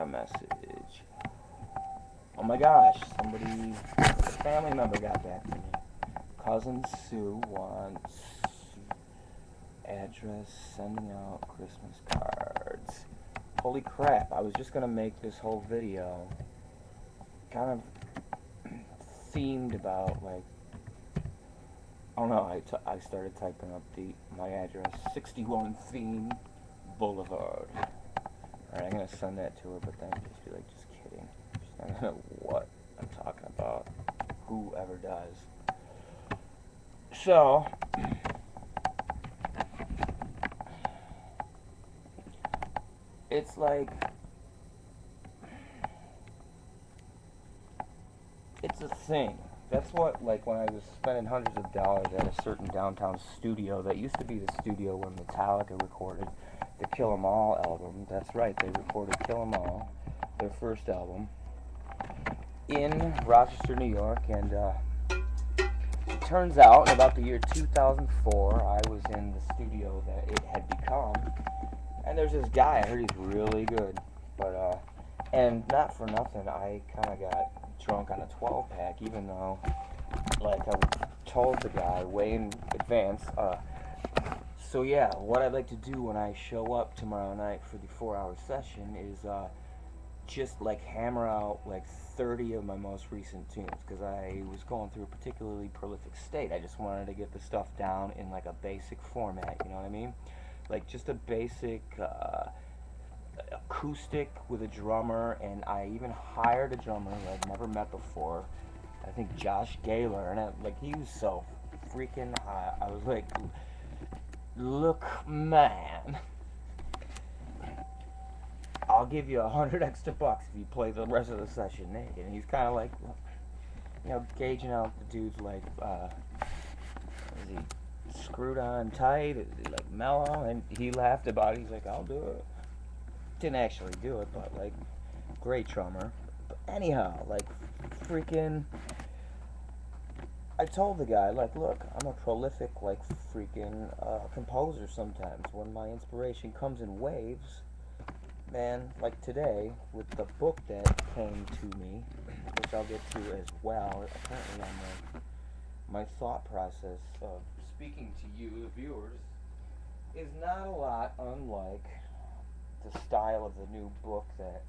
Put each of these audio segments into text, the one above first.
a message. Oh my gosh, somebody, a family member got back to me. Cousin Sue wants address, sending out Christmas cards. Holy crap, I was just gonna make this whole video kind of themed about, like, I don't know, I started typing up my address, 61 Theme Boulevard. Alright, I'm gonna send that to her, but then just be like, just kidding. She's not gonna know what I'm talking about. Whoever does. So, it's like, it's a thing. That's what, like, when I was spending hundreds of dollars at a certain downtown studio, that used to be the studio when Metallica recorded the Kill 'Em All album. That's right, they recorded Kill 'Em All, their first album, in Rochester, New York, and it turns out, in about the year 2004, I was in the studio that it had become, and there's this guy, I heard he's really good, but, and not for nothing, I kind of got drunk on a 12-pack, even though, like, I told the guy way in advance. So yeah, what I'd like to do when I show up tomorrow night for the 4-hour session is just like hammer out like 30 of my most recent tunes, because I was going through a particularly prolific state. I just wanted to get the stuff down in like a basic format, you know what I mean? Like just a basic acoustic with a drummer, and I even hired a drummer who I'd never met before. I think Josh Gaylor, and like he was so freaking hot. I was like, look, man, I'll give you $100 extra bucks if you play the rest of the session naked. And he's kind of like, you know, gauging out the dude's like, is he screwed on tight? Is he like mellow? And he laughed about it. He's like, I'll do it. Didn't actually do it, but like, great drummer. But anyhow, like, freaking, I told the guy, like, look, I'm a prolific, like, freaking composer sometimes. When my inspiration comes in waves, man, like today, with the book that came to me, which I'll get to as well, apparently on my thought process of speaking to you, the viewers, is not a lot unlike the style of the new book that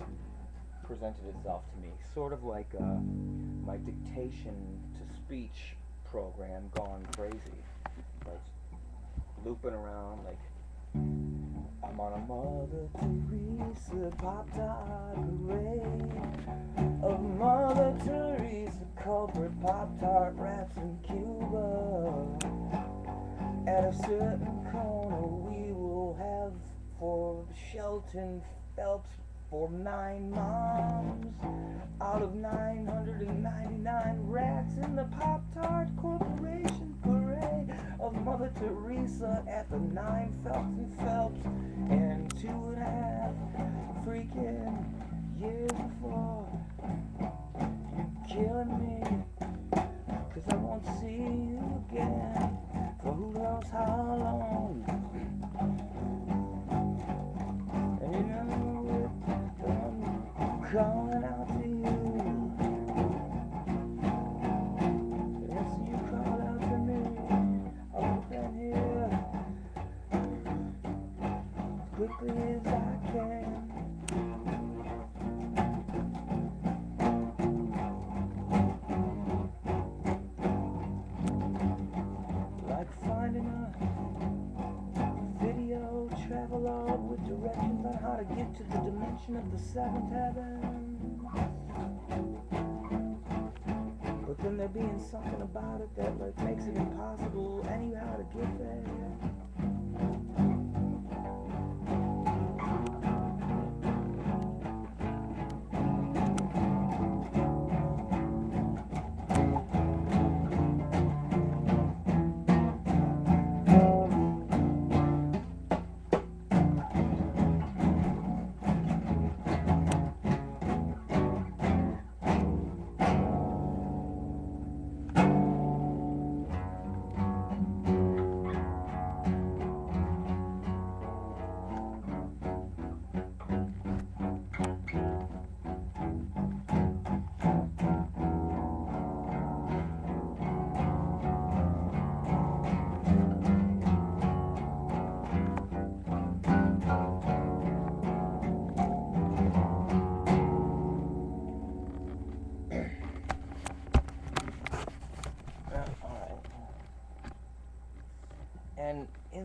presented itself to me. Sort of like my dictation to speech program gone crazy. Like looping around like I'm on a Mother Teresa Pop-Tart parade. Of Mother Teresa culprit Pop-Tart wraps in Cuba. At a certain corner we will have for Shelton Phelps for 9 moms out of 999 rats in the Pop-Tart Corporation parade of Mother Teresa at the 9 Phelps and Phelps, and 2.5 freaking years before you're killing me, 'cause I won't see you again for who knows how long. And you know I'm calling out to you. Yes, you call out to me. I'll open here as quickly as I can. Like finding a video travelogue with directions on how to get to the dimension of the 7th heaven. But then there being something about it that like makes it impossible anyhow to get there.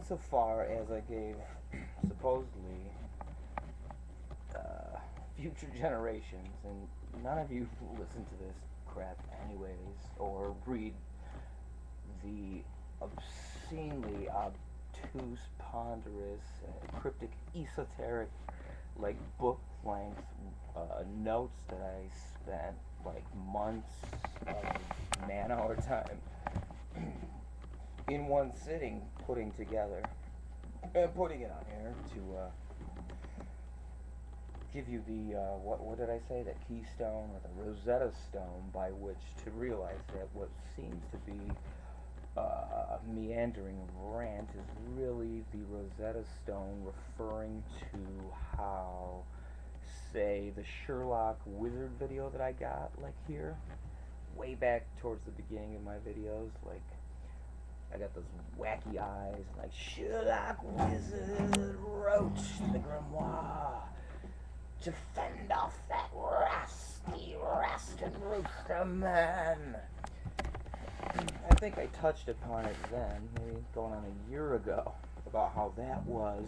insofar as I gave supposedly future generations, and none of you listen to this crap anyways, or read the obscenely obtuse, ponderous, cryptic, esoteric, like book-length notes that I spent like months of man-hour time in one sitting putting together and putting it on here to give you the what did I say, the keystone or the Rosetta Stone by which to realize that what seems to be meandering rant is really the Rosetta Stone referring to how, say, the Sherlock Wizard video that I got, like here, way back towards the beginning of my videos, like, I got those wacky eyes, like, Sherlock Wizard Roach the Grimoire to fend off that rasty rooster man. I think I touched upon it then, maybe going on a year ago, about how that was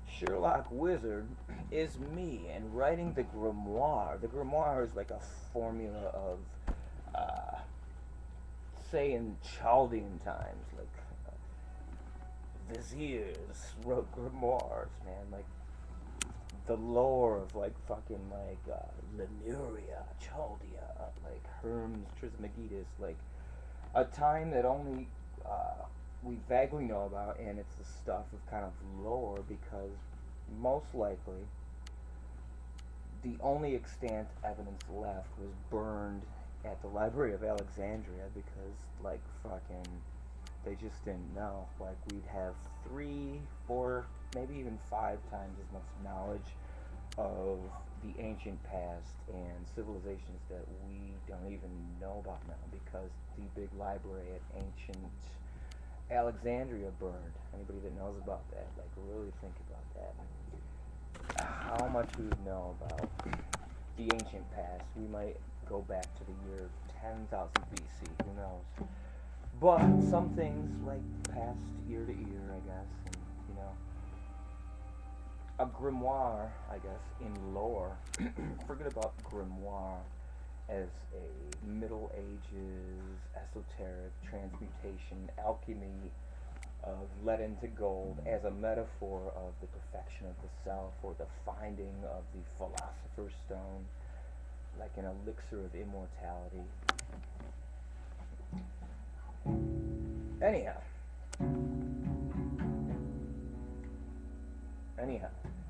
Sherlock Wizard is me, and writing the grimoire. The grimoire is like a formula of, say, in Chaldean times, like viziers wrote grimoires, man, like the lore of like fucking like Lemuria, Chaldea, like Hermes Trismegistus, like a time that only we vaguely know about, and it's the stuff of kind of lore because most likely the only extant evidence left was burned at the Library of Alexandria because like fucking they just didn't know. Like we'd have 3, 4, maybe even 5 times as much knowledge of the ancient past and civilizations that we don't even know about now because the big library at ancient Alexandria burned. Anybody that knows about that, like really think about that. How much we would know about the ancient past. We might go back to the year 10,000 BC, who knows. But some things like past year to year, I guess, and you know, a grimoire, I guess, in lore, forget about grimoire as a Middle Ages esoteric transmutation, alchemy of lead into gold as a metaphor of the perfection of the self or the finding of the philosopher's stone, like an elixir of immortality. Anyhow,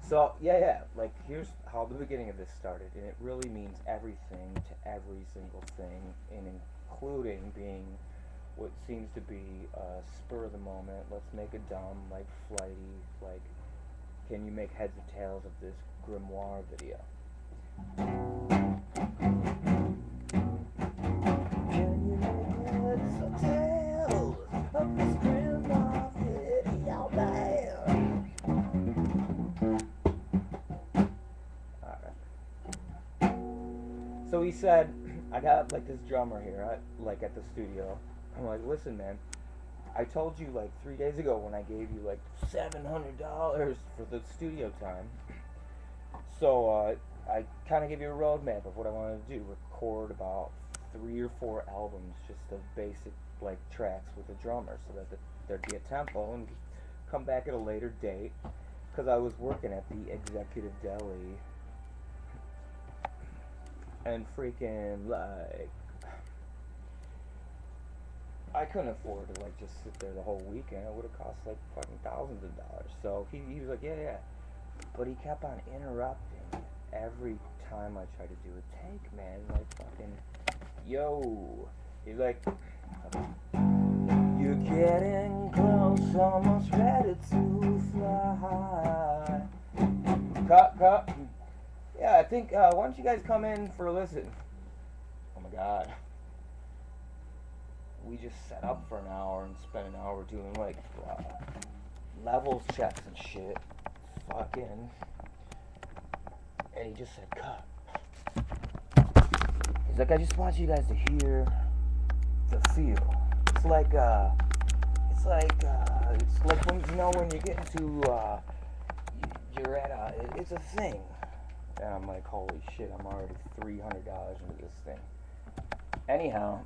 so yeah, like here's how the beginning of this started, and it really means everything to every single thing, and including being what seems to be a spur of the moment, let's make a dumb, like flighty, like, can you make heads or tails of this grimoire video? Can you make heads or tails of this grimoire video, man? Alright. So he said, I got like this drummer here, like at the studio. I'm like, listen, man, I told you like 3 days ago when I gave you like $700 for the studio time. So I kind of gave you a roadmap of what I wanted to do. Record about 3 or 4 albums, just of basic like tracks with a drummer, so that there'd be a tempo, and come back at a later date. Because I was working at the Executive Deli, and freaking like, I couldn't afford to like just sit there the whole weekend. It would have cost like fucking thousands of dollars. So he was like, yeah. But he kept on interrupting every time I tried to do a take, man. Like fucking, yo. He's like, you're getting close, almost ready to fly. Cut. Yeah, I think, why don't you guys come in for a listen? Oh my god. We just set up for an hour and spent an hour doing like levels checks and shit. Fucking. And he just said cut. He's like, I just want you guys to hear the feel. It's it's like when, you know, when you get into, you're at it's a thing. And I'm like, holy shit, I'm already $300 into this thing. Anyhow,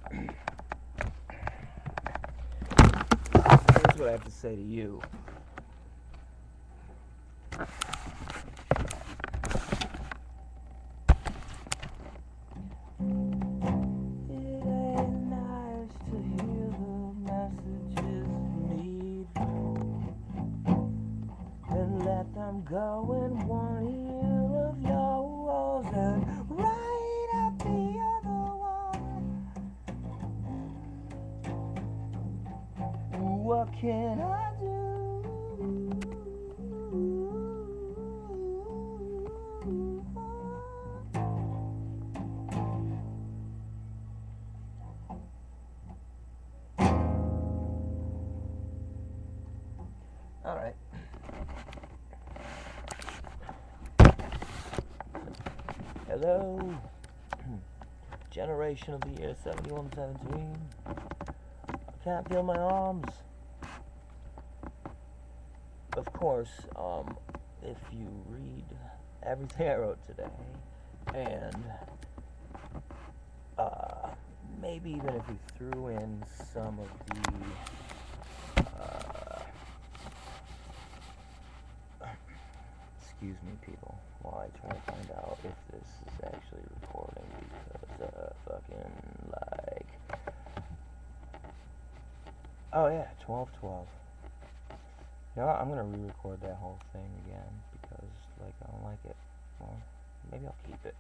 here's what I have to say to you. It ain't nice to hear the messages leave and let them go in one ear of yours and right out the other one. What can I do? All right. Hello. Generation of the year 7117. I can't feel my arms. Of course, if you read everything I wrote today, and maybe even if you threw in some of the excuse me, people, while I try to find out if this is actually recording, because fucking like, oh yeah, 12:12. You know what? I'm gonna re-record that whole thing again because, like, I don't like it. Well, maybe I'll keep it.